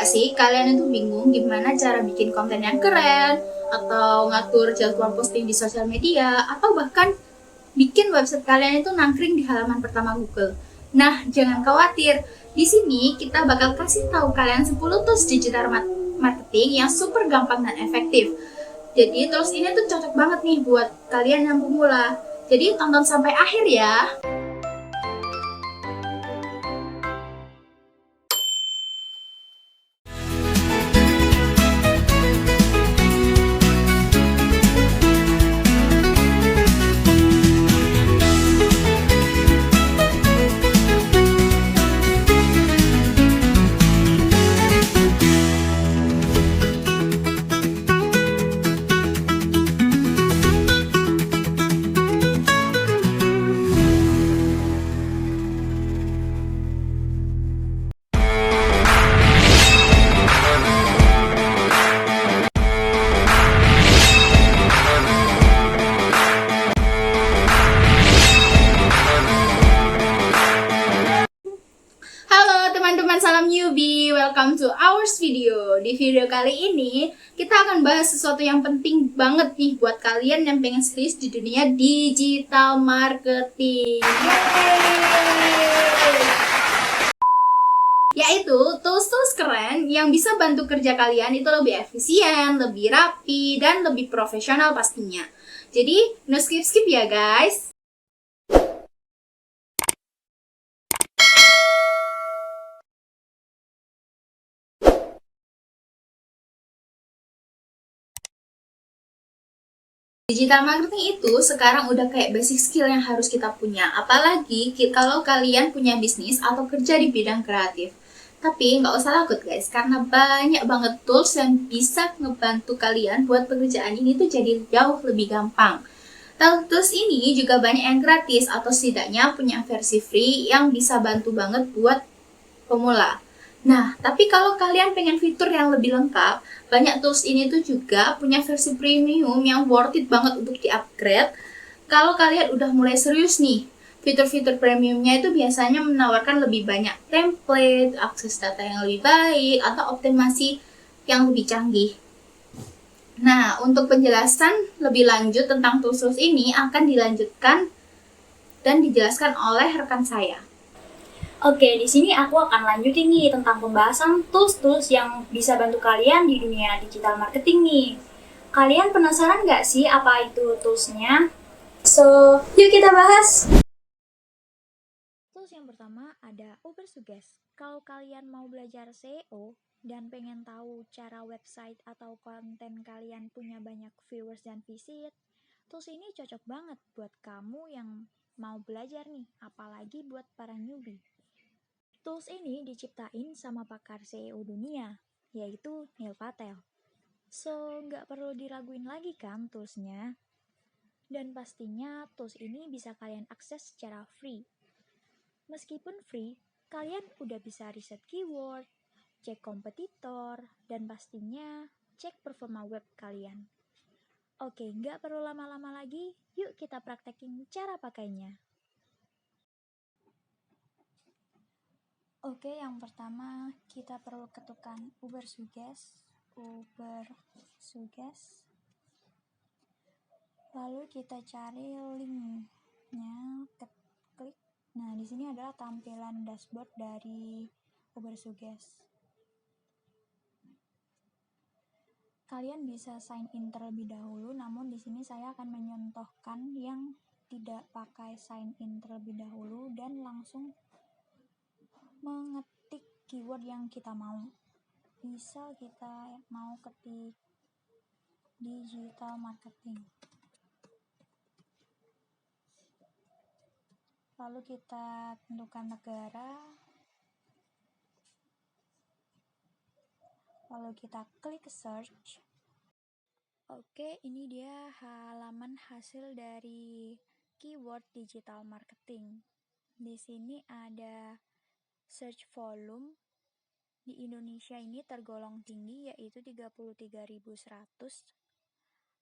sih kalian itu bingung gimana cara bikin konten yang keren, atau ngatur jadwal posting di sosial media, atau bahkan bikin website kalian itu nangkring di halaman pertama Google? Nah, jangan khawatir. Di sini kita bakal kasih tahu kalian 10 tools digital marketing yang super gampang dan efektif. Jadi tools ini tuh cocok banget nih buat kalian yang pemula. Jadi tonton sampai akhir ya. Halo teman-teman, salam newbie, welcome to our video. Di video kali ini kita akan bahas sesuatu yang penting banget nih buat kalian yang pengen serius di dunia digital marketing. Yaitu tools-tools keren yang bisa bantu kerja kalian itu lebih efisien, lebih rapi, dan lebih profesional pastinya. Jadi no skip-skip ya guys. Digital marketing itu sekarang udah kayak basic skill yang harus kita punya. Apalagi kalau kalian punya bisnis atau kerja di bidang kreatif. Tapi nggak usah takut guys, karena banyak banget tools yang bisa ngebantu kalian buat pekerjaan ini tuh jadi jauh lebih gampang. Tools ini juga banyak yang gratis atau setidaknya punya versi free yang bisa bantu banget buat pemula. Nah, tapi kalau kalian pengen fitur yang lebih lengkap, banyak tools ini tuh juga punya versi premium yang worth it banget untuk di-upgrade. Kalau kalian udah mulai serius nih, fitur-fitur premiumnya itu biasanya menawarkan lebih banyak template, akses data yang lebih baik, atau optimasi yang lebih canggih. Nah, untuk penjelasan lebih lanjut tentang tools ini akan dilanjutkan dan dijelaskan oleh rekan saya. Oke, di sini aku akan lanjutin nih tentang pembahasan tools-tools yang bisa bantu kalian di dunia digital marketing nih. Kalian penasaran nggak sih apa itu toolsnya? So, yuk kita bahas! Tools yang pertama ada Ubersuggest. Kalau kalian mau belajar SEO dan pengen tahu cara website atau konten kalian punya banyak viewers dan visit, tools ini cocok banget buat kamu yang mau belajar nih, apalagi buat para newbie. Tools ini diciptain sama pakar SEO dunia, yaitu Neil Patel. So, nggak perlu diraguin lagi kan toolsnya? Dan pastinya tools ini bisa kalian akses secara free. Meskipun free, kalian udah bisa riset keyword, cek kompetitor, dan pastinya cek performa web kalian. Oke, nggak perlu lama-lama lagi, yuk kita praktekin cara pakainya. Oke, yang pertama kita perlu ketukan Ubersuggest. Lalu kita cari linknya, klik. Nah, di sini adalah tampilan dashboard dari Ubersuggest. Kalian bisa sign in terlebih dahulu, namun di sini saya akan menyontohkan yang tidak pakai sign in terlebih dahulu dan langsung mengetik keyword yang kita mau. Misal kita mau ketik digital marketing. Lalu kita tentukan negara. Lalu kita klik search. Oke, ini dia halaman hasil dari keyword digital marketing. Di sini ada search volume. Di Indonesia ini tergolong tinggi, yaitu 33.100.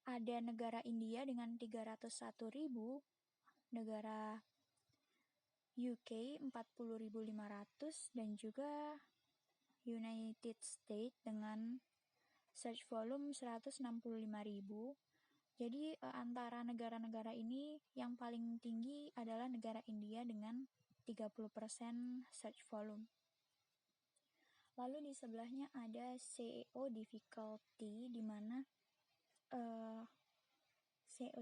Ada negara India dengan 301.000, negara UK 40.500, dan juga United States dengan search volume 165.000. Jadi antara negara-negara ini yang paling tinggi adalah negara India dengan 30% search volume. Lalu di sebelahnya ada SEO difficulty, di mana SEO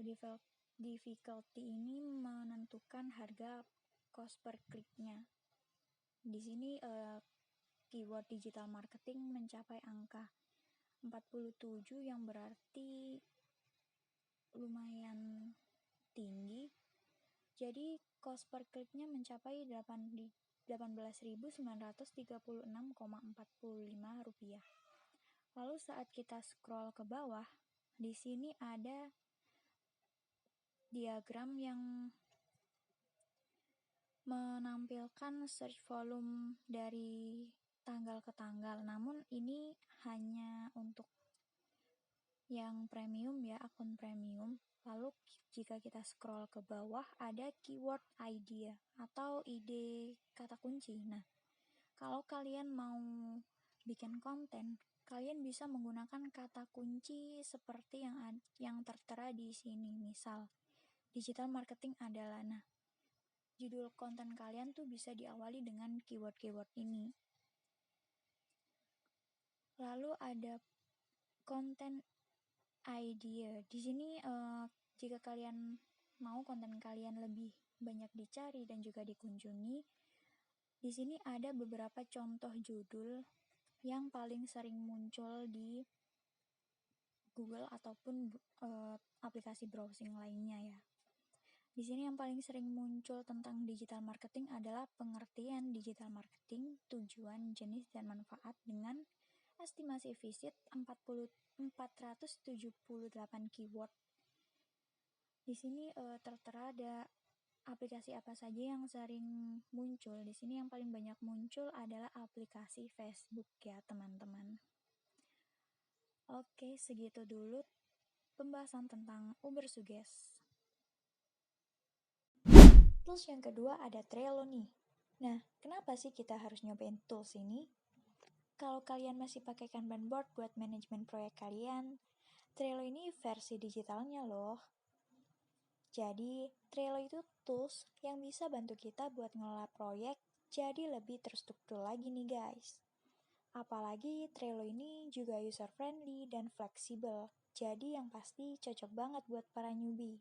difficulty ini menentukan harga cost per kliknya. Di sini keyword digital marketing mencapai angka 47 yang berarti lumayan tinggi. Jadi cost per kliknya mencapai 18.936,45 rupiah. Lalu saat kita scroll ke bawah, di sini ada diagram yang menampilkan search volume dari tanggal ke tanggal. Namun ini hanya untuk yang premium ya, akun premium. Lalu jika kita scroll ke bawah ada keyword idea atau ide kata kunci. Nah, kalau kalian mau bikin konten, kalian bisa menggunakan kata kunci seperti yang tertera di sini. Misal, digital marketing adalah. Nah, judul konten kalian tuh bisa diawali dengan keyword-keyword ini. Lalu ada content idea. Di sini jika kalian mau konten kalian lebih banyak dicari dan juga dikunjungi, di sini ada beberapa contoh judul yang paling sering muncul di Google ataupun aplikasi browsing lainnya ya. Di sini yang paling sering muncul tentang digital marketing adalah pengertian digital marketing, tujuan, jenis, dan manfaat dengan estimasi visit 478 keyword. Di sini tertera ada aplikasi apa saja yang sering muncul. Di sini yang paling banyak muncul adalah aplikasi Facebook ya, teman-teman. Oke, segitu dulu pembahasan tentang Ubersuggest. Tools yang kedua ada Trello nih. Nah, kenapa sih kita harus nyobain tools ini? Kalau kalian masih pakai Kanban board buat manajemen proyek kalian, Trello ini versi digitalnya loh. Jadi, Trello itu tools yang bisa bantu kita buat ngelola proyek jadi lebih terstruktur lagi nih guys. Apalagi Trello ini juga user-friendly dan fleksibel, jadi yang pasti cocok banget buat para newbie.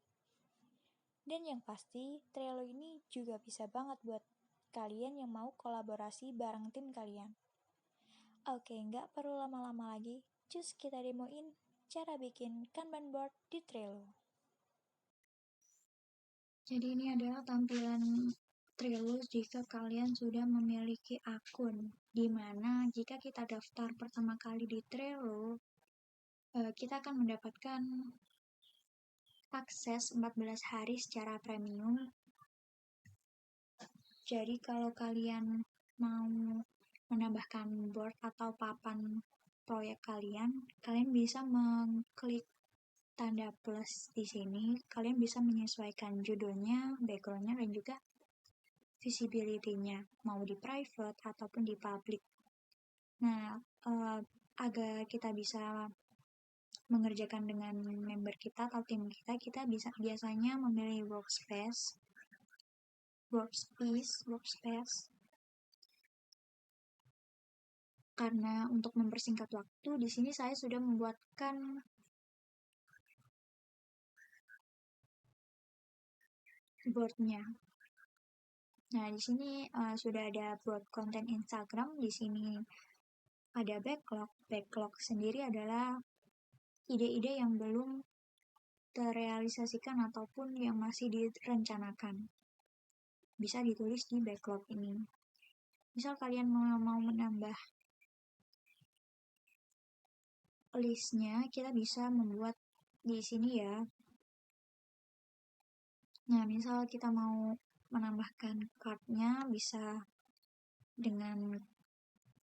Dan yang pasti, Trello ini juga bisa banget buat kalian yang mau kolaborasi bareng tim kalian. Oke, nggak perlu lama-lama lagi, cus kita demoin cara bikin Kanban board di Trello. Jadi ini adalah tampilan Trello jika kalian sudah memiliki akun, di mana jika kita daftar pertama kali di Trello, kita akan mendapatkan akses 14 hari secara premium. Jadi kalau kalian mau menambahkan board atau papan proyek kalian bisa mengklik tanda plus di sini. Kalian bisa menyesuaikan judulnya, backgroundnya, dan juga visibility-nya, mau di private ataupun di public. Nah, agar kita bisa mengerjakan dengan member kita atau tim kita, bisa biasanya memilih workspace. Karena untuk mempersingkat waktu, di sini saya sudah membuatkan board-nya. Nah, di sini sudah ada board konten Instagram. Di sini ada backlog. Backlog sendiri adalah ide-ide yang belum terrealisasikan ataupun yang masih direncanakan. Bisa ditulis di backlog ini. Misal kalian mau menambah listnya, kita bisa membuat di sini ya. Nah, misal kita mau menambahkan card-nya, bisa dengan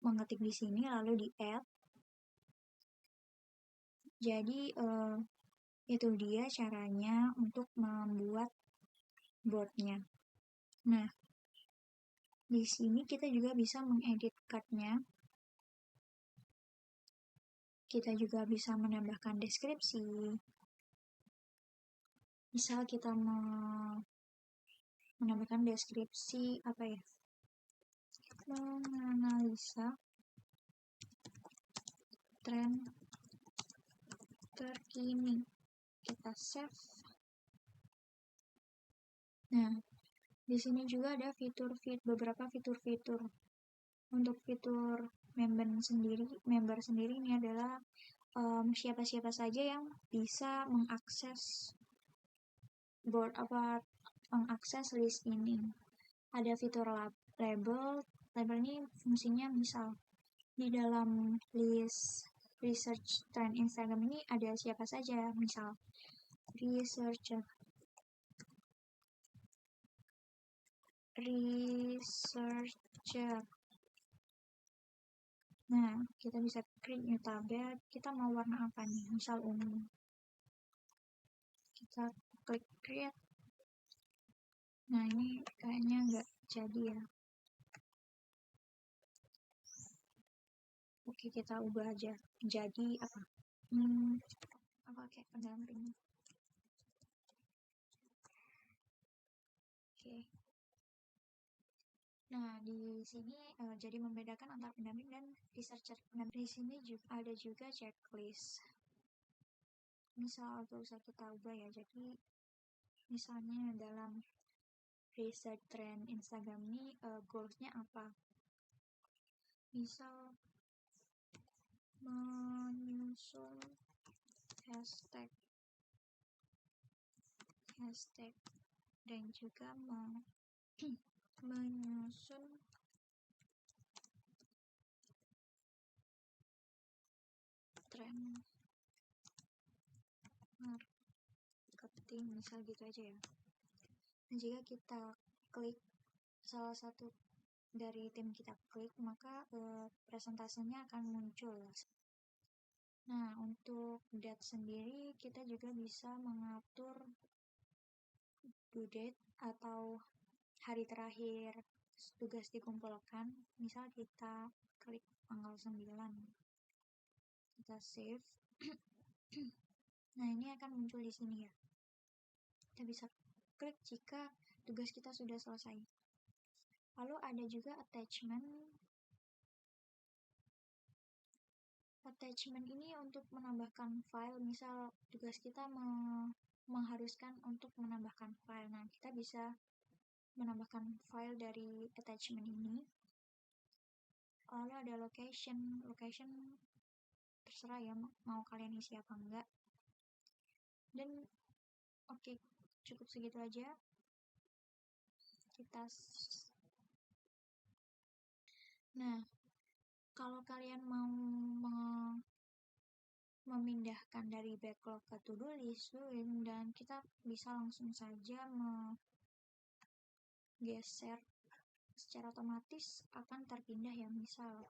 mengetik di sini lalu di add. Jadi itu dia caranya untuk membuat board-nya. Nah, di sini kita juga bisa mengedit card-nya. Kita juga bisa menambahkan deskripsi. Misal kita menambahkan deskripsi apa ya? Menganalisa tren terkini. Kita save. Nah, di sini juga ada beberapa fitur-fitur. Untuk fitur member sendiri ini adalah siapa-siapa saja yang bisa mengakses mengakses list ini. Ada fitur label ini fungsinya misal di dalam list research trend Instagram ini ada siapa saja, misal researcher. Nah, kita bisa create new tab. Kita mau warna apa nih? Misal ungu. Kita klik create. Nah, ini kayaknya nggak jadi ya. Oke, kita ubah aja. Jadi apa? Apa kayak pendamping. Oke. Nah, di sini jadi membedakan antara pendamping dan researcher. Di sini ada juga checklist. Misal bisa kita ubah ya. Jadi misalnya dalam research trend Instagram ini goals-nya apa? Misal menyusun hashtag dan juga menyusun tren marketing, misal gitu aja ya. Dan jika kita klik salah satu dari tim kita klik, maka presentasenya akan muncul. Nah, untuk date sendiri kita juga bisa mengatur due date atau hari terakhir tugas dikumpulkan. Misal kita klik tanggal 9, kita save. Nah, ini akan muncul di sini ya. Kita bisa klik jika tugas kita sudah selesai. Lalu ada juga attachment ini untuk menambahkan file. Misal tugas kita mengharuskan untuk menambahkan file. Nah, kita bisa menambahkan file dari attachment ini. Lalu ada location terserah ya mau kalian isi apa enggak. Dan oke, cukup segitu aja. Nah, kalau kalian mau memindahkan dari backlog ke to-do list, dan kita bisa langsung saja geser secara otomatis akan terpindah ya. Misal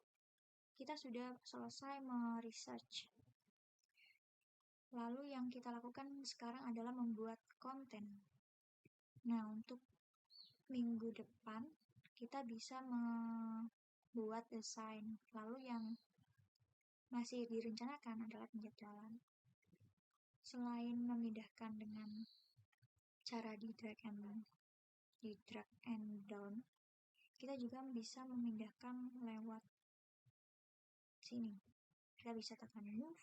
kita sudah selesai meresearch, lalu yang kita lakukan sekarang adalah membuat konten. Nah, untuk minggu depan kita bisa membuat desain, lalu yang masih direncanakan adalah penjadwalan. Selain memindahkan dengan cara di drag and down, kita juga bisa memindahkan lewat sini. Kita bisa tekan move,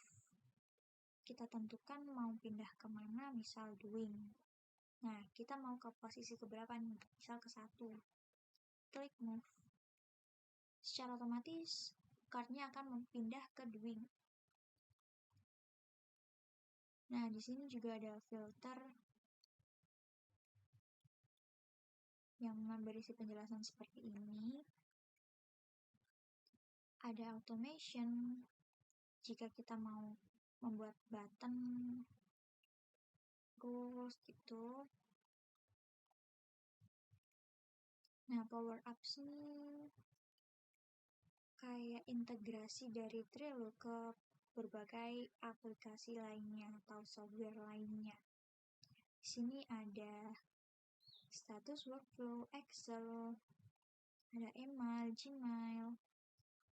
kita tentukan mau pindah kemana, misal doing. Nah, kita mau ke posisi keberapa nih, misal ke 1, klik move. Secara otomatis card-nya akan pindah ke doing. Nah, di sini juga ada filter yang berisi penjelasan seperti ini. Ada automation jika kita mau membuat button rules gitu. Nah, power ups ini kayak integrasi dari Trello ke berbagai aplikasi lainnya atau software lainnya. Di sini ada status workflow, Excel, ada email, Gmail,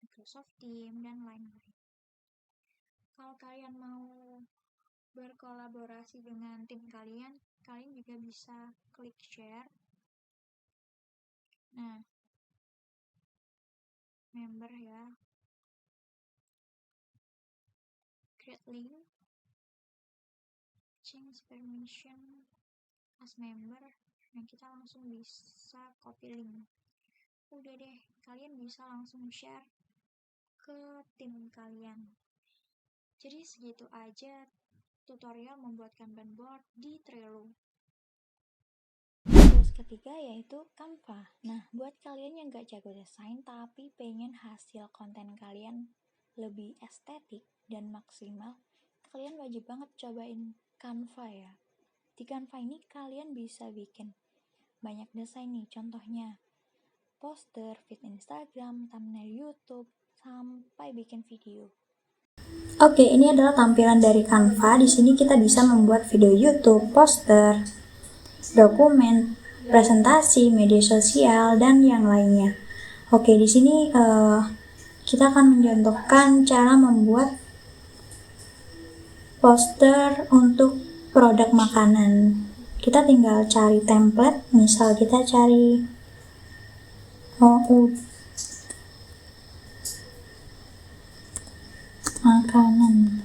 Microsoft Teams, dan lain-lain. Kalau kalian mau berkolaborasi dengan tim kalian juga bisa klik share. Nah, member ya, create link, change permission as member. Nah, kita langsung bisa copy link. Udah deh, kalian bisa langsung share ke tim kalian. Jadi segitu aja tutorial membuat Kanban board di Trello. Tools ketiga yaitu Canva. Nah, buat kalian yang gak jago desain tapi pengen hasil konten kalian lebih estetik dan maksimal, kalian wajib banget cobain Canva ya. Di Canva ini kalian bisa bikin banyak desain nih, contohnya poster, feed Instagram, thumbnail YouTube, sampai bikin video. Oke, ini adalah tampilan dari Canva. Di sini kita bisa membuat video YouTube, poster, dokumen, presentasi, media sosial, dan yang lainnya. Oke, di sini kita akan mencontohkan cara membuat poster untuk produk makanan. Kita tinggal cari template, misal kita cari makanan.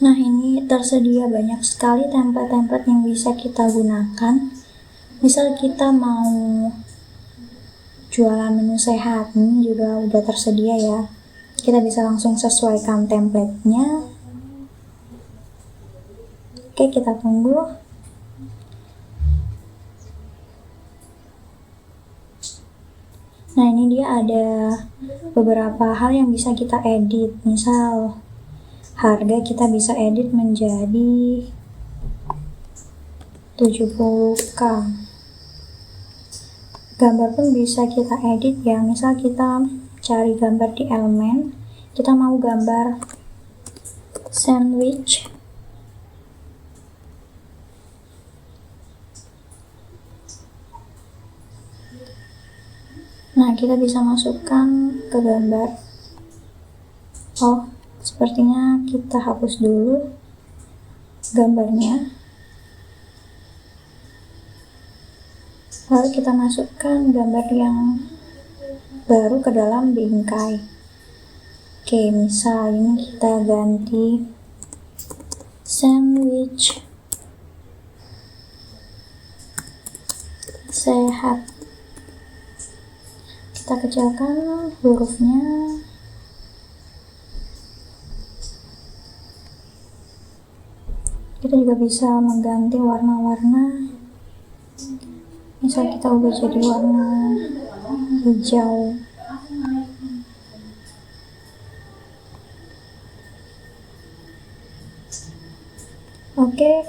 Nah, ini tersedia banyak sekali template-template yang bisa kita gunakan. Misal kita mau jualan menu sehat, ini juga udah tersedia ya. Kita bisa langsung sesuaikan template-nya. Oke, kita tunggu. Nah, ini dia ada beberapa hal yang bisa kita edit. Misal harga kita bisa edit menjadi 70.000. Gambar pun bisa kita edit ya. Misal kita cari gambar di elemen, kita mau gambar sandwich. Nah, kita bisa masukkan ke gambar. Oh, sepertinya kita hapus dulu gambarnya. Lalu kita masukkan gambar yang baru ke dalam bingkai. Oke, misal ini kita ganti sandwich sehat. Kita kecilkan hurufnya. Kita juga bisa mengganti warna-warna. Misal kita ubah jadi warna hijau. Oke,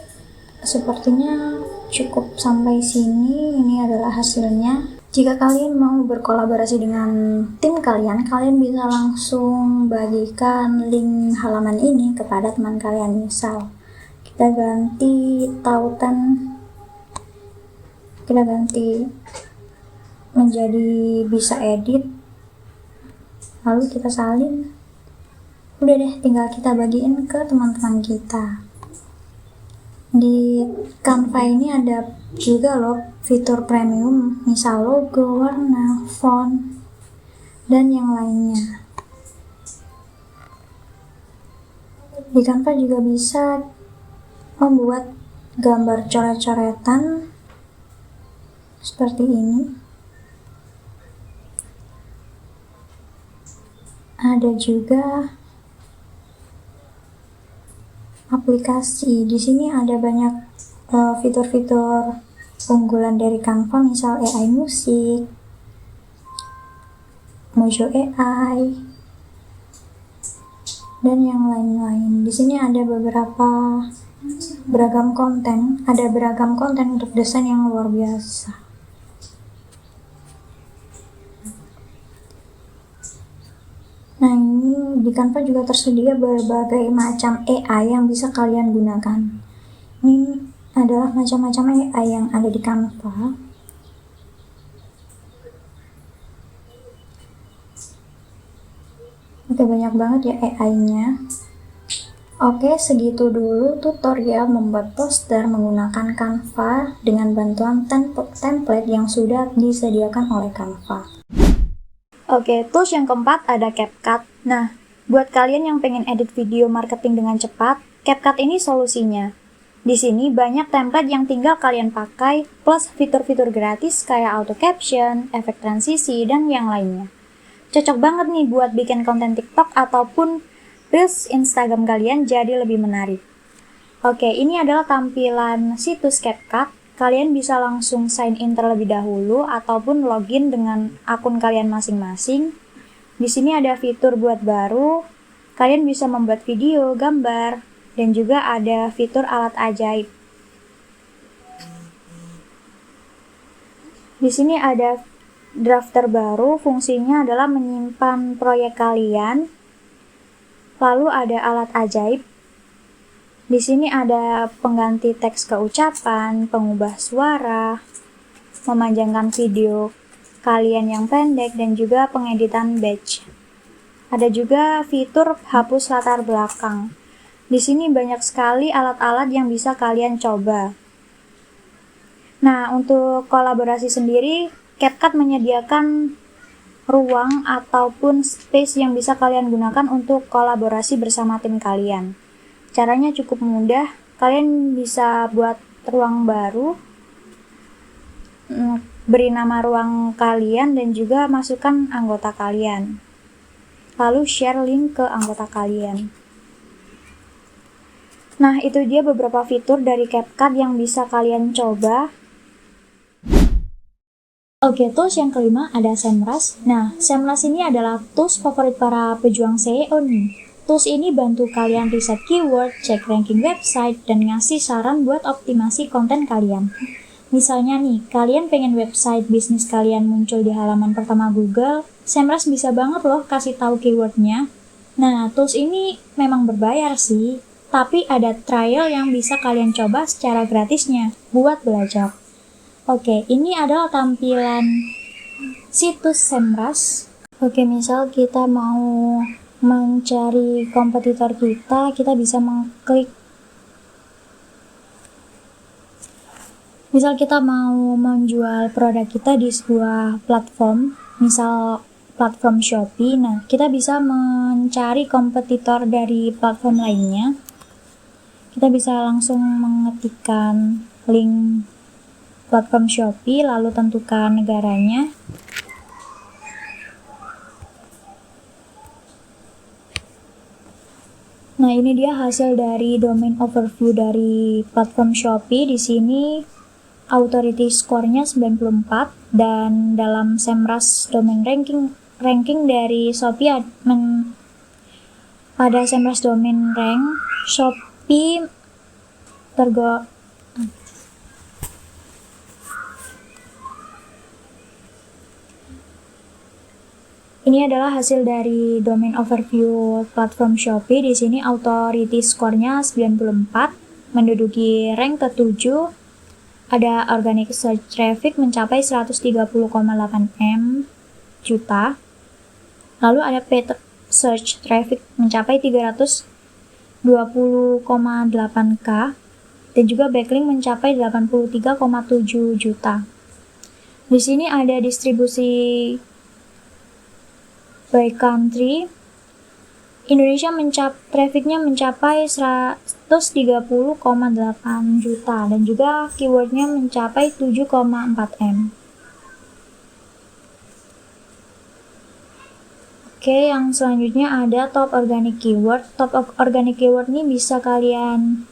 sepertinya cukup sampai sini. Ini adalah hasilnya. Jika kalian mau berkolaborasi dengan tim kalian bisa langsung bagikan link halaman ini kepada teman kalian. Misal kita ganti tautan, kita ganti menjadi bisa edit, lalu kita salin. Udah deh, tinggal kita bagiin ke teman-teman kita. Di Canva ini ada juga loh fitur premium, misal logo, warna, font, dan yang lainnya. Di Canva juga bisa membuat gambar coret-coretan seperti ini. Ada juga aplikasi. Di sini ada banyak fitur-fitur unggulan dari Canva, misal AI musik, Mojo AI, dan yang lain-lain. Di sini ada beragam konten untuk desain yang luar biasa. Nah, ini di Canva juga tersedia berbagai macam AI yang bisa kalian gunakan. Ini adalah macam-macam AI yang ada di Canva. Oke, banyak banget ya AI-nya. Oke, segitu dulu tutorial membuat poster menggunakan Canva dengan bantuan template yang sudah disediakan oleh Canva. Oke, tools yang keempat ada CapCut. Nah, buat kalian yang pengen edit video marketing dengan cepat, CapCut ini solusinya. Di sini banyak template yang tinggal kalian pakai, plus fitur-fitur gratis kayak auto caption, efek transisi, dan yang lainnya. Cocok banget nih buat bikin konten TikTok ataupun Reels Instagram kalian jadi lebih menarik. Oke, ini adalah tampilan situs CapCut. Kalian bisa langsung sign in terlebih dahulu ataupun login dengan akun kalian masing-masing. Di sini ada fitur buat baru. Kalian bisa membuat video, gambar, dan juga ada fitur alat ajaib. Di sini ada draft terbaru, fungsinya adalah menyimpan proyek kalian. Lalu ada alat ajaib. Di sini ada pengganti teks ke ucapan, pengubah suara, memanjangkan video kalian yang pendek, dan juga pengeditan badge. Ada juga fitur hapus latar belakang. Di sini banyak sekali alat-alat yang bisa kalian coba. Nah, untuk kolaborasi sendiri, CapCut menyediakan ruang ataupun space yang bisa kalian gunakan untuk kolaborasi bersama tim kalian. Caranya cukup mudah, kalian bisa buat ruang baru, beri nama ruang kalian dan juga masukkan anggota kalian. Lalu share link ke anggota kalian. Nah, itu dia beberapa fitur dari CapCut yang bisa kalian coba. Oke, tools yang kelima ada SEMrush. Nah, SEMrush ini adalah tools favorit para pejuang SEO nih. Tools ini bantu kalian riset keyword, cek ranking website, dan ngasih saran buat optimasi konten kalian. Misalnya nih, kalian pengen website bisnis kalian muncul di halaman pertama Google, SEMrush bisa banget loh kasih tahu keywordnya. Nah, tools ini memang berbayar sih, tapi ada trial yang bisa kalian coba secara gratisnya buat belajar. Oke, ini adalah tampilan situs SEMrush. Oke, misal kita mau mencari kompetitor kita bisa mengklik. Misal kita mau menjual produk kita di sebuah platform, misal platform Shopee. Nah, kita bisa mencari kompetitor dari platform lainnya. Kita bisa langsung mengetikkan link platform Shopee, lalu tentukan negaranya. Nah, ini dia hasil dari domain overview dari platform Shopee. Di sini authority score-nya 94 dan dalam SEMrush domain ranking dari Shopee pada SEMrush domain rank Shopee Ini adalah hasil dari domain overview platform Shopee. Di sini authority score-nya 94, menduduki rank ke-7. Ada organic search traffic mencapai 130,8 M juta. Lalu ada paid search traffic mencapai 320,8 K dan juga backlink mencapai 83,7 juta. Di sini ada distribusi by country. Indonesia trafficnya mencapai 130,8 juta dan juga keywordnya mencapai 7,4 M. Oke, yang selanjutnya ada top organic keyword. Top organic keyword ini bisa kalian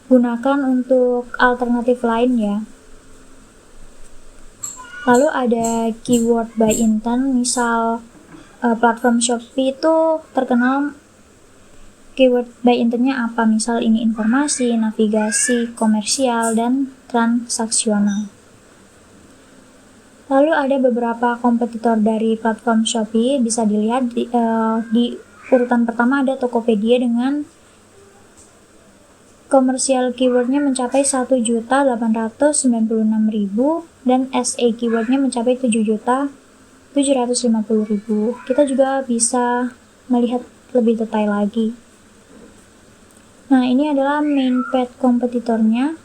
gunakan untuk alternatif lain ya. Lalu ada keyword by intent, misal platform Shopee itu terkenal keyword by intentnya apa, misal ini informasi, navigasi, komersial, dan transaksional. Lalu ada beberapa kompetitor dari platform Shopee, bisa dilihat di urutan pertama ada Tokopedia dengan komersial keywordnya mencapai 1.896.000 dan SA keywordnya mencapai 7.750.000. Kita juga bisa melihat lebih detail lagi. Nah, ini adalah main page kompetitornya.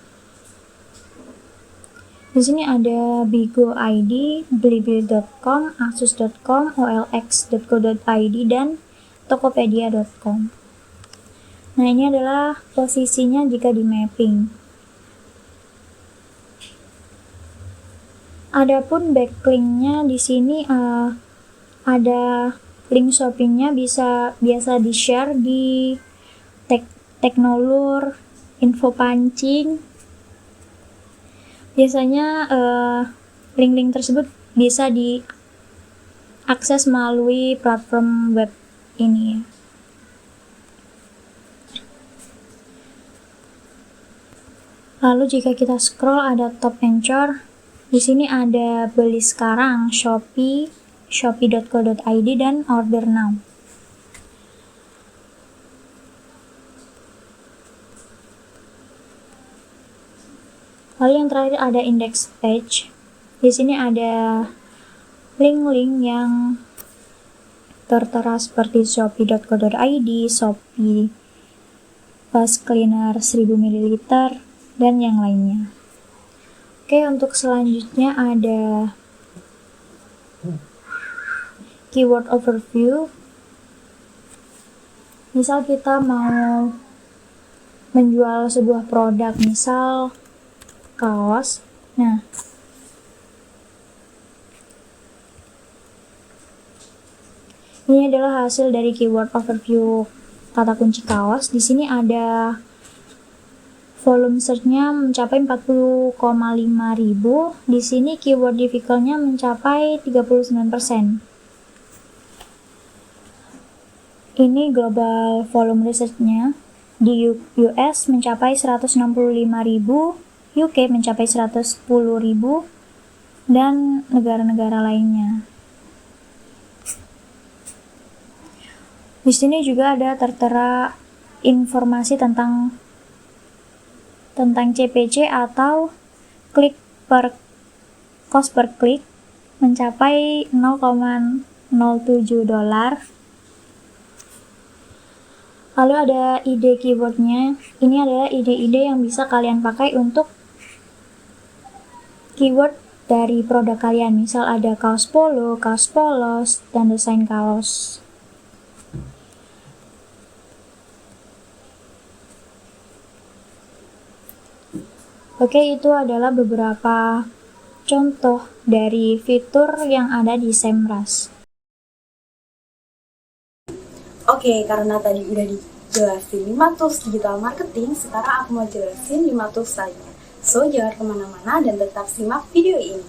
Di sini ada Bigo ID, Blibli.com, Asus.com, OLX.co.id, dan Tokopedia.com. Nah, ini adalah posisinya jika di mapping. Adapun backlinknya di sini ada link shoppingnya biasa di share di Teknolur, Info Pancing. Biasanya link-link tersebut bisa diakses melalui platform web ini. Lalu jika kita scroll ada top Anchor. Di sini ada beli sekarang, Shopee, shopee.co.id, dan order now. Lalu yang terakhir ada index page. Di sini ada link-link yang tertera seperti shopee.co.id, Shopee Fast Cleaner 1000 ml, dan yang lainnya. Oke, untuk selanjutnya ada keyword overview. Misal kita mau menjual sebuah produk, misal kaos. Nah, ini adalah hasil dari keyword overview kata kunci kaos. Di sini ada volume search-nya mencapai 40,5 ribu. Di sini keyword difficult-nya mencapai 39%. Ini global volume research-nya. Di US mencapai 165.000, UK mencapai 110.000, dan negara-negara lainnya. Di sini juga ada tertera informasi tentang CPC atau cost per klik mencapai $0,07. Lalu ada ide keywordnya. Ini adalah ide-ide yang bisa kalian pakai untuk keyword dari produk kalian. Misal ada kaos polo, kaos polos, dan desain kaos. Oke, itu adalah beberapa contoh dari fitur yang ada di Semrush. Oke, karena tadi udah dijelasin 5 tools digital marketing, sekarang aku mau jelasin 5 tools lainnya. So, jangan kemana-mana dan tetap simak video ini.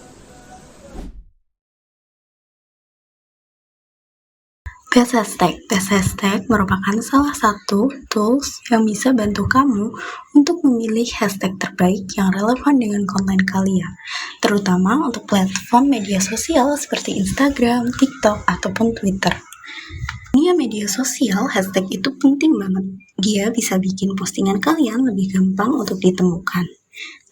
Hashtag merupakan salah satu tools yang bisa bantu kamu untuk memilih hashtag terbaik yang relevan dengan konten kalian, terutama untuk platform media sosial seperti Instagram, TikTok, ataupun Twitter. Dunia media sosial, hashtag itu penting banget. Dia bisa bikin postingan kalian lebih gampang untuk ditemukan.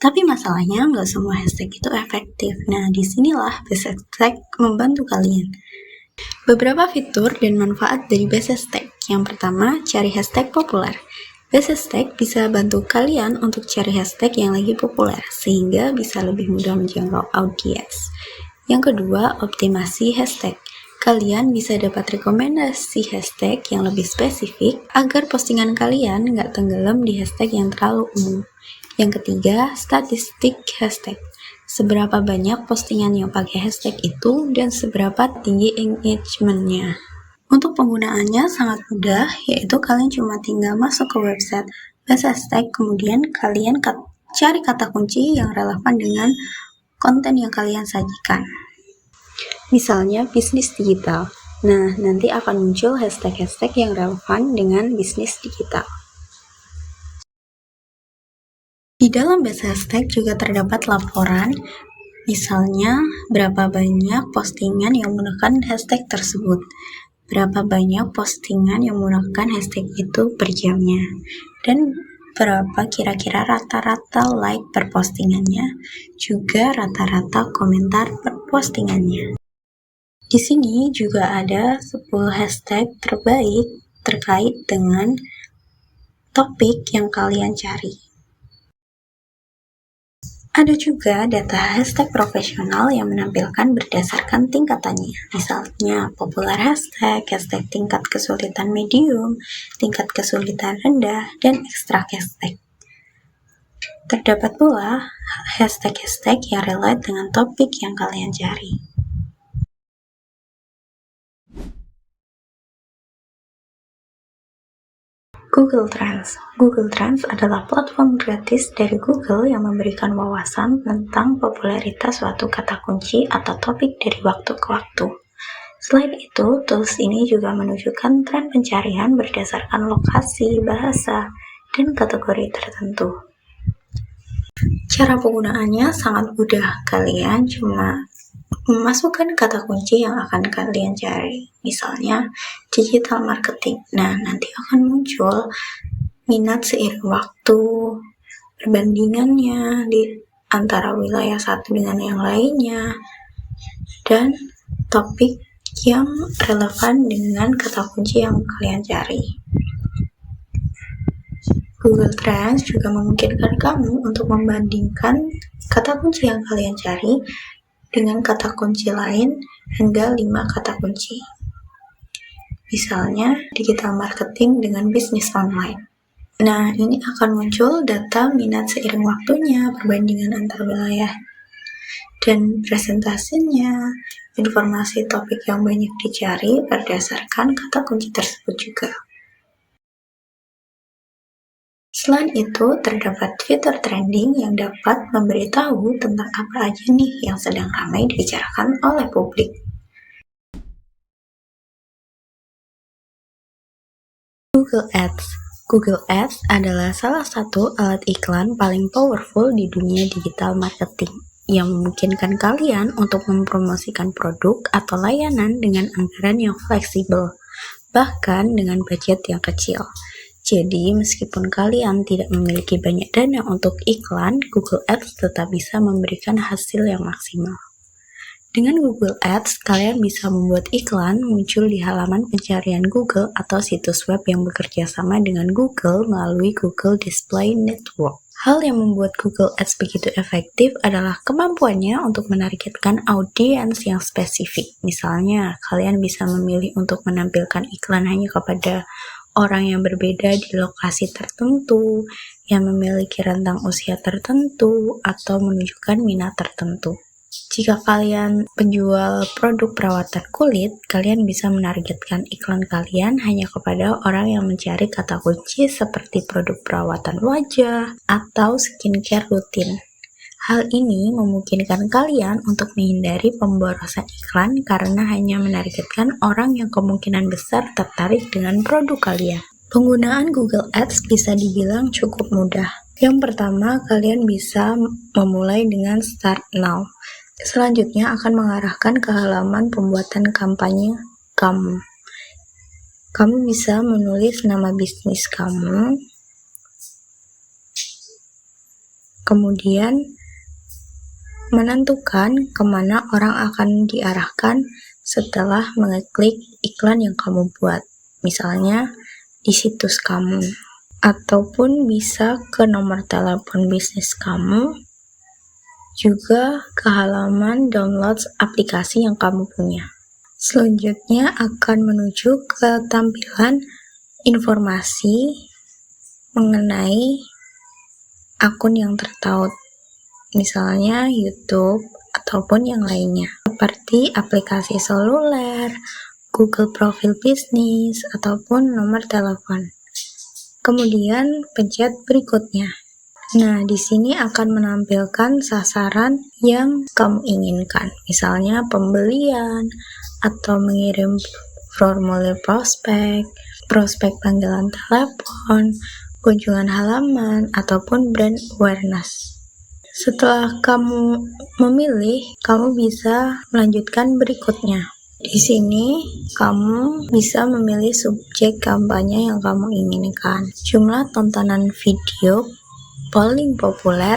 Tapi masalahnya nggak semua hashtag itu efektif. Nah, disinilah hashtag membantu kalian. Beberapa fitur dan manfaat dari hashtag. Yang pertama, cari hashtag populer. Hashtag bisa bantu kalian untuk cari hashtag yang lagi populer, sehingga bisa lebih mudah menjangkau audiens. Yang kedua, optimasi hashtag. Kalian bisa dapat rekomendasi hashtag yang lebih spesifik agar postingan kalian nggak tenggelam di hashtag yang terlalu umum. Yang ketiga, statistik hashtag. Seberapa banyak postingan yang pakai hashtag itu dan seberapa tinggi engagement-nya. Untuk penggunaannya sangat mudah, yaitu kalian cuma tinggal masuk ke website hashtag, kemudian kalian cari kata kunci yang relevan dengan konten yang kalian sajikan. Misalnya bisnis digital. Nah, nanti akan muncul hashtag-hashtag yang relevan dengan bisnis digital. Di dalam hashtag juga terdapat laporan, misalnya berapa banyak postingan yang menggunakan hashtag tersebut, berapa banyak postingan yang menggunakan hashtag itu per jamnya, dan berapa kira-kira rata-rata like per postingannya, juga rata-rata komentar per postingannya. Di sini juga ada 10 hashtag terbaik terkait dengan topik yang kalian cari. Ada juga data hashtag profesional yang menampilkan berdasarkan tingkatannya. Misalnya, populer hashtag, hashtag tingkat kesulitan medium, tingkat kesulitan rendah, dan ekstra hashtag. Terdapat pula hashtag-hashtag yang relate dengan topik yang kalian cari. Google Trends. Google Trends adalah platform gratis dari Google yang memberikan wawasan tentang popularitas suatu kata kunci atau topik dari waktu ke waktu. Selain itu, tools ini juga menunjukkan tren pencarian berdasarkan lokasi, bahasa, dan kategori tertentu. Cara penggunaannya sangat mudah, kalian cuma memasukkan kata kunci yang akan kalian cari, misalnya digital marketing. Nah, nanti akan muncul minat seiring waktu, perbandingannya di antara wilayah satu dengan yang lainnya, dan topik yang relevan dengan kata kunci yang kalian cari. Google Trends juga memungkinkan kamu untuk membandingkan kata kunci yang kalian cari dengan kata kunci lain hingga 5 kata kunci. Misalnya, digital marketing dengan bisnis online. Nah, ini akan muncul data minat seiring waktunya, perbandingan antar wilayah, dan presentasinya, informasi topik yang banyak dicari berdasarkan kata kunci tersebut juga. Selain itu, terdapat fitur trending yang dapat memberitahu tentang apa aja nih yang sedang ramai dibicarakan oleh publik. Google Ads. Google Ads adalah salah satu alat iklan paling powerful di dunia digital marketing yang memungkinkan kalian untuk mempromosikan produk atau layanan dengan anggaran yang fleksibel, bahkan dengan budget yang kecil. Jadi, meskipun kalian tidak memiliki banyak dana untuk iklan, Google Ads tetap bisa memberikan hasil yang maksimal. Dengan Google Ads, kalian bisa membuat iklan muncul di halaman pencarian Google atau situs web yang bekerja sama dengan Google melalui Google Display Network. Hal yang membuat Google Ads begitu efektif adalah kemampuannya untuk menargetkan audiens yang spesifik. Misalnya, kalian bisa memilih untuk menampilkan iklan hanya kepada orang yang berbeda di lokasi tertentu, yang memiliki rentang usia tertentu, atau menunjukkan minat tertentu. Jika kalian penjual produk perawatan kulit, kalian bisa menargetkan iklan kalian hanya kepada orang yang mencari kata kunci seperti produk perawatan wajah atau skincare rutin. Hal ini memungkinkan kalian untuk menghindari pemborosan iklan karena hanya menargetkan orang yang kemungkinan besar tertarik dengan produk kalian. Penggunaan Google Ads bisa dibilang cukup mudah. Yang pertama, kalian bisa memulai dengan Start Now. Selanjutnya akan mengarahkan ke halaman pembuatan kampanye kamu. Kamu bisa menulis nama bisnis kamu, kemudian menentukan kemana orang akan diarahkan setelah mengeklik iklan yang kamu buat. Misalnya di situs kamu, ataupun bisa ke nomor telepon bisnis kamu, juga ke halaman download aplikasi yang kamu punya. Selanjutnya akan menuju ke tampilan informasi mengenai akun yang tertaut, misalnya YouTube ataupun yang lainnya, seperti aplikasi seluler, Google Profil Bisnis, ataupun nomor telepon. Kemudian pencet berikutnya. Nah, di sini akan menampilkan sasaran yang kamu inginkan, misalnya pembelian, atau mengirim formulir prospek, prospek panggilan telepon, kunjungan halaman, ataupun brand awareness. Setelah kamu memilih, kamu bisa melanjutkan berikutnya. Di sini, kamu bisa memilih subjek kampanye yang kamu inginkan, jumlah tontonan video paling populer,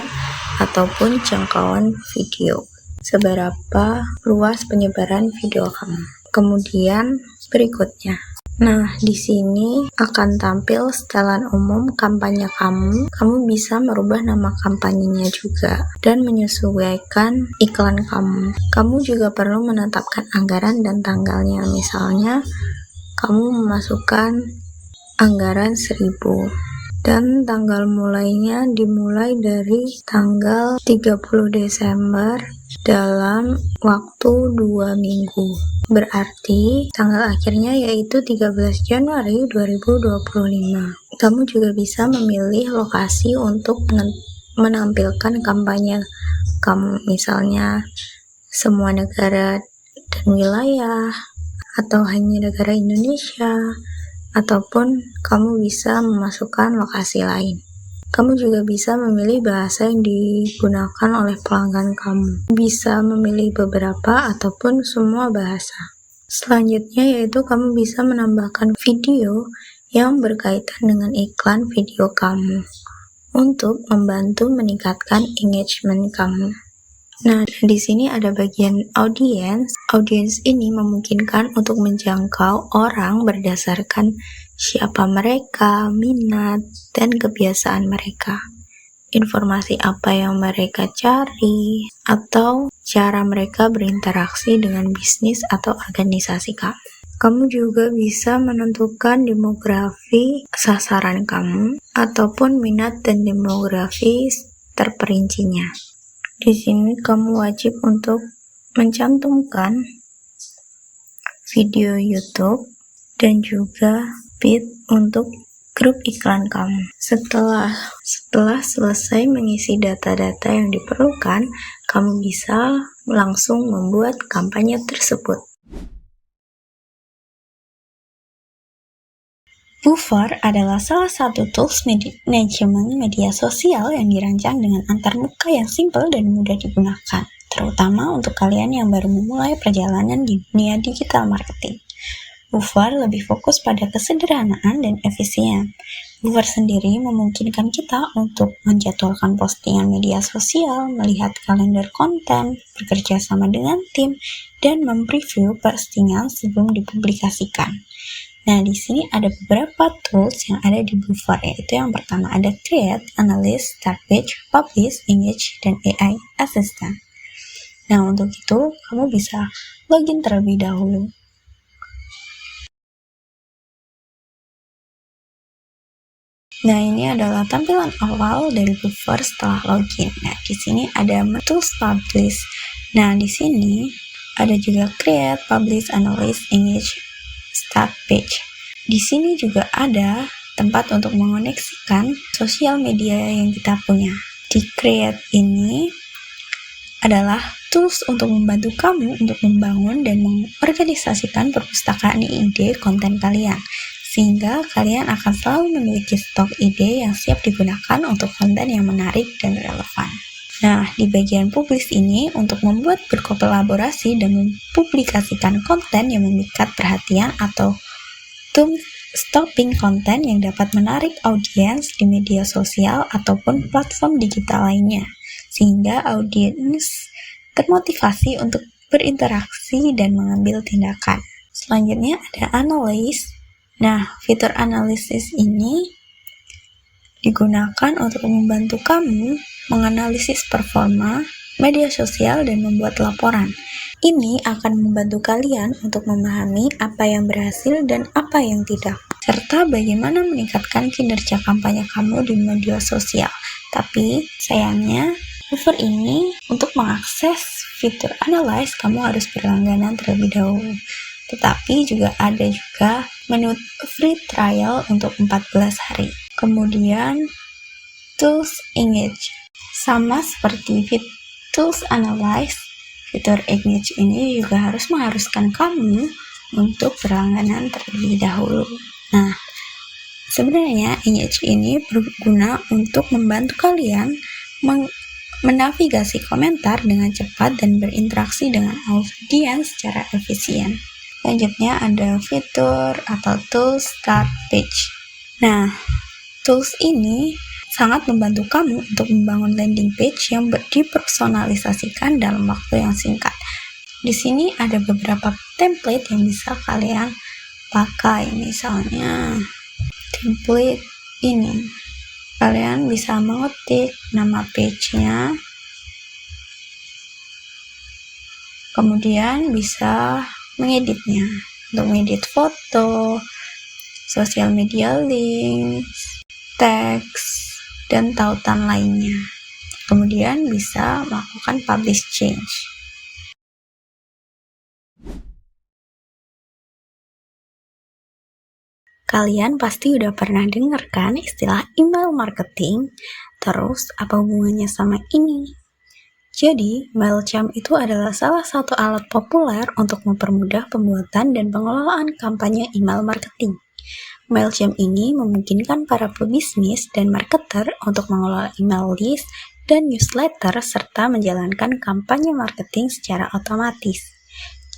ataupun jangkauan video. seberapa luas penyebaran video kamu. Kemudian berikutnya. Nah, di sini akan tampil setelan umum kampanye kamu. Kamu bisa merubah nama kampanyenya juga dan menyesuaikan iklan kamu. Kamu juga perlu menetapkan anggaran dan tanggalnya. Misalnya, kamu memasukkan anggaran 1.000 dan tanggal mulainya dimulai dari tanggal 30 Desember dalam waktu 2 minggu. Berarti tanggal akhirnya yaitu 13 Januari 2025. Kamu juga bisa memilih lokasi untuk menampilkan kampanye kamu, misalnya semua negara dan wilayah, atau hanya negara Indonesia, ataupun kamu bisa memasukkan lokasi lain. Kamu juga bisa memilih bahasa yang digunakan oleh pelanggan kamu. Bisa memilih beberapa ataupun semua bahasa. Selanjutnya yaitu kamu bisa menambahkan video yang berkaitan dengan iklan video kamu untuk membantu meningkatkan engagement kamu. Nah, di sini ada bagian audience. Audience ini memungkinkan untuk menjangkau orang berdasarkan siapa mereka, minat, dan kebiasaan mereka. Informasi apa yang mereka cari, atau cara mereka berinteraksi dengan bisnis atau organisasi kamu. Kamu juga bisa menentukan demografi sasaran kamu, ataupun minat dan demografi terperincinya. Di sini kamu wajib untuk mencantumkan video YouTube dan juga feed untuk grup iklan kamu. Setelah selesai mengisi data-data yang diperlukan, kamu bisa langsung membuat kampanye tersebut. Woover adalah salah satu tools manajemen media sosial yang dirancang dengan antarmuka yang simpel dan mudah digunakan, terutama untuk kalian yang baru memulai perjalanan di dunia digital marketing. Woover lebih fokus pada kesederhanaan dan efisien. Woover sendiri memungkinkan kita untuk menjadwalkan postingan media sosial, melihat kalender konten, bekerja sama dengan tim, dan mempreview postingan sebelum dipublikasikan. Nah, di sini ada beberapa tools yang ada di Woover, yaitu yang pertama ada Create, Analyst, Start Page, Publish, Engage, dan AI Assistant. Nah, untuk itu, kamu bisa login terlebih dahulu. Nah, ini adalah tampilan awal dari Woover setelah login. Nah, di sini ada tools Publish. Nah, di sini ada juga Create, Publish, Analyst, Engage, Start Page. Di sini juga ada tempat untuk mengoneksikan sosial media yang kita punya. Di Create ini adalah tools untuk membantu kamu untuk membangun dan mengorganisasikan perpustakaan ide konten kalian, sehingga kalian akan selalu memiliki stok ide yang siap digunakan untuk konten yang menarik dan relevan. Nah, di bagian publish ini untuk membuat berkolaborasi dan mempublikasikan konten yang memikat perhatian atau thumb-stopping konten yang dapat menarik audiens di media sosial ataupun platform digital lainnya, sehingga audiens termotivasi untuk berinteraksi dan mengambil tindakan. Selanjutnya ada Analyze. Nah, fitur analisis ini digunakan untuk membantu kamu menganalisis performa media sosial dan membuat laporan. Ini akan membantu kalian untuk memahami apa yang berhasil dan apa yang tidak, serta bagaimana meningkatkan kinerja kampanye kamu di media sosial. Tapi sayangnya, Woover ini untuk mengakses fitur Analyze kamu harus berlangganan terlebih dahulu. Tetapi juga ada juga menu free trial untuk 14 hari. Kemudian Tools Engage. Sama seperti Tools Analyze, fitur Engage ini juga harus mengharuskan kamu untuk berlangganan terlebih dahulu. Nah, sebenarnya Engage ini berguna untuk membantu kalian menavigasi komentar dengan cepat dan berinteraksi dengan audiens secara efisien. Selanjutnya ada fitur atau tools Start Page. Nah, tools ini sangat membantu kamu untuk membangun landing page yang dipersonalisasikan dalam waktu yang singkat. Di sini ada beberapa template yang bisa kalian pakai, misalnya template ini. Kalian bisa mengetik nama page-nya, kemudian bisa mengeditnya, untuk mengedit foto, sosial media links, teks, dan tautan lainnya. Kemudian bisa melakukan publish change. Kalian pasti udah pernah dengar kan istilah email marketing? Terus apa hubungannya sama ini? Jadi, MailChimp itu adalah salah satu alat populer untuk mempermudah pembuatan dan pengelolaan kampanye email marketing. MailChimp ini memungkinkan para pebisnis dan marketer untuk mengelola email list dan newsletter serta menjalankan kampanye marketing secara otomatis.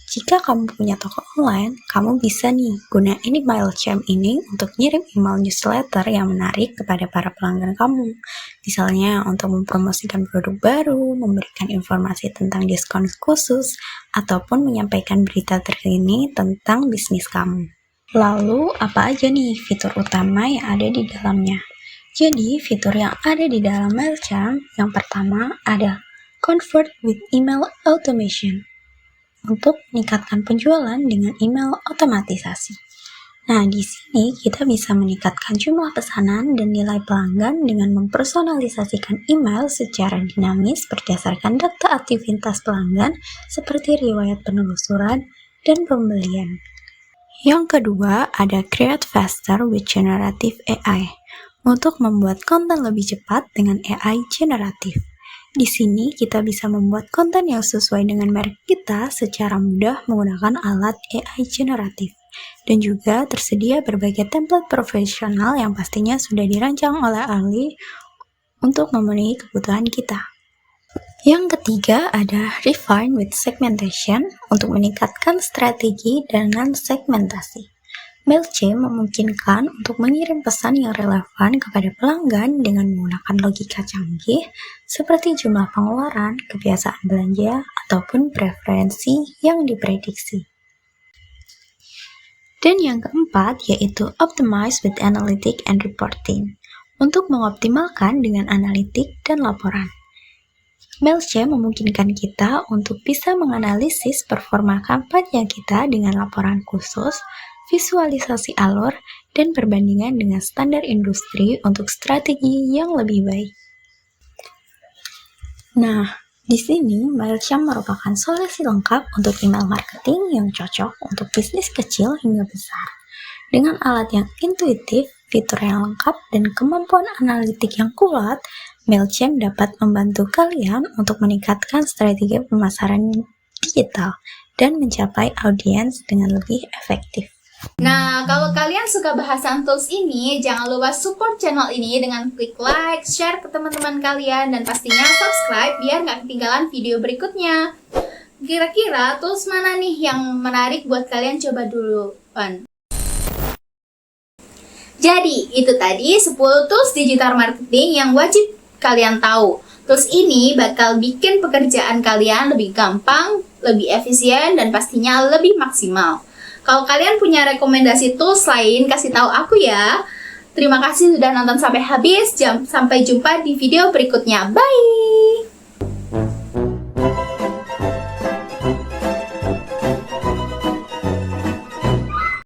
Jika kamu punya toko online, kamu bisa nih gunain MailChimp ini untuk ngirim email newsletter yang menarik kepada para pelanggan kamu. Misalnya untuk mempromosikan produk baru, memberikan informasi tentang diskon khusus, ataupun menyampaikan berita terkini tentang bisnis kamu. Lalu, apa aja nih fitur utama yang ada di dalamnya? Jadi, fitur yang ada di dalam MailChimp yang pertama ada Convert with Email Automation untuk meningkatkan penjualan dengan email otomatisasi. Nah, di sini kita bisa meningkatkan jumlah pesanan dan nilai pelanggan dengan mempersonalisasikan email secara dinamis berdasarkan data aktivitas pelanggan seperti riwayat penelusuran dan pembelian. Yang kedua, ada Create Faster with Generative AI untuk membuat konten lebih cepat dengan AI generatif. Di sini kita bisa membuat konten yang sesuai dengan merek kita secara mudah menggunakan alat AI generatif. Dan juga tersedia berbagai template profesional yang pastinya sudah dirancang oleh ahli untuk memenuhi kebutuhan kita. Yang ketiga ada Refine with Segmentation untuk meningkatkan strategi dengan segmentasi. MailChimp memungkinkan untuk mengirim pesan yang relevan kepada pelanggan dengan menggunakan logika canggih seperti jumlah pengeluaran, kebiasaan belanja, ataupun preferensi yang diprediksi. Dan yang keempat yaitu Optimize with Analytics and Reporting untuk mengoptimalkan dengan analitik dan laporan. MailChimp memungkinkan kita untuk bisa menganalisis performa kampanye kita dengan laporan khusus, visualisasi alur, dan perbandingan dengan standar industri untuk strategi yang lebih baik. Nah, di sini MailChimp merupakan solusi lengkap untuk email marketing yang cocok untuk bisnis kecil hingga besar. Dengan alat yang intuitif, fitur yang lengkap, dan kemampuan analitik yang kuat, MailChimp dapat membantu kalian untuk meningkatkan strategi pemasaran digital dan mencapai audiens dengan lebih efektif. Nah, kalau kalian suka bahasan tools ini, jangan lupa support channel ini dengan klik like, share ke teman-teman kalian, dan pastinya subscribe biar nggak ketinggalan video berikutnya. Kira-kira tools mana nih yang menarik buat kalian coba duluan? Jadi, itu tadi 10 tools digital marketing yang wajib kalian tahu. Tools ini bakal bikin pekerjaan kalian lebih gampang, lebih efisien, dan pastinya lebih maksimal. Kalau kalian punya rekomendasi tools lain, kasih tahu aku ya. Terima kasih sudah nonton sampai habis. Sampai jumpa di video berikutnya. Bye!